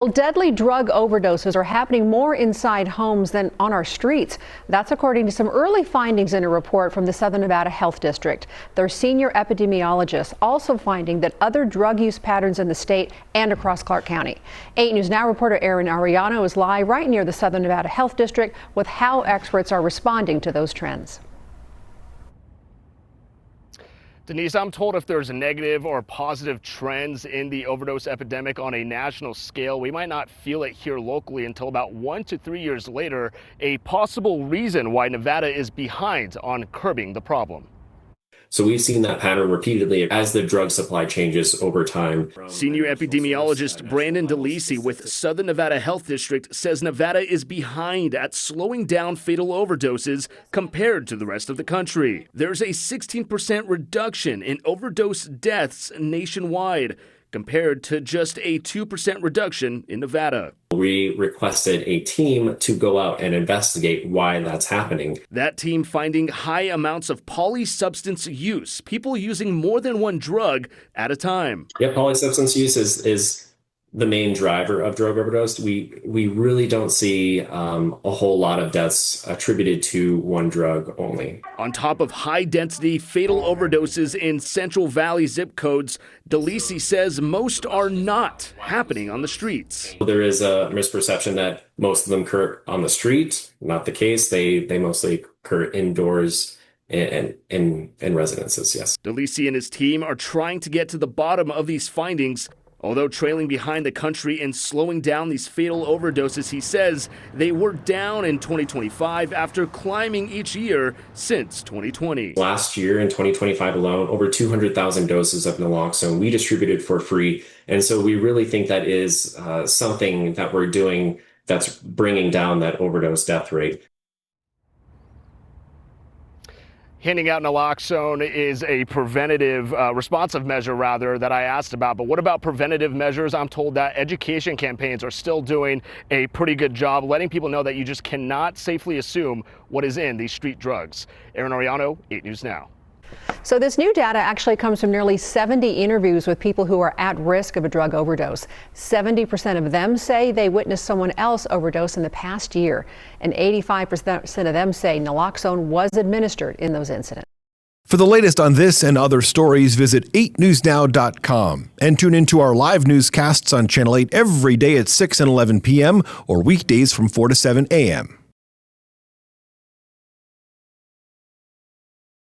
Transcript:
Well, deadly drug overdoses are happening more inside homes than on our streets. That's according to some early findings in a report from the Southern Nevada Health District. Their senior epidemiologist also finding that other drug use patterns in the state and across Clark County. 8 News Now reporter Aaron Ariano is live right near the Southern Nevada Health District with how experts are responding to those trends. Denise, I'm told if there's a negative or positive trends in the overdose epidemic on a national scale, we might not feel it here locally until about 1 to 3 years later, a possible reason why Nevada is behind on curbing the problem. So we've seen that pattern repeatedly as the drug supply changes over time. Senior epidemiologist Brandon DeLisi with Southern Nevada Health District says Nevada is behind at slowing down fatal overdoses compared to the rest of the country. There's a 16% reduction in overdose deaths nationwide, compared to just a 2% reduction in Nevada. We requested a team to go out and investigate why that's happening. That team finding high amounts of polysubstance use, people using more than one drug at a time. Yeah, polysubstance use is the main driver of drug overdose. We really don't see a whole lot of deaths attributed to one drug only. On top of high-density fatal overdoses in Central Valley zip codes, DeLisi says most are not happening on the streets. There is a misperception that most of them occur on the street. Not the case. They mostly occur indoors and in residences, yes. DeLisi and his team are trying to get to the bottom of these findings. Although trailing behind the country in slowing down these fatal overdoses, he says they were down in 2025 after climbing each year since 2020. Last year in 2025 alone, over 200,000 doses of naloxone we distributed for free. And so we really think that is something that we're doing that's bringing down that overdose death rate. Handing out naloxone is a preventative, responsive measure rather, that I asked about. But what about preventative measures? I'm told that education campaigns are still doing a pretty good job letting people know that you just cannot safely assume what is in these street drugs. Aaron Ariano, 8 News Now. So this new data actually comes from nearly 70 interviews with people who are at risk of a drug overdose. 70% of them say they witnessed someone else overdose in the past year, and 85% of them say naloxone was administered in those incidents. For the latest on this and other stories, visit 8newsnow.com and tune into our live newscasts on Channel 8 every day at 6 and 11 p.m. or weekdays from 4 to 7 a.m.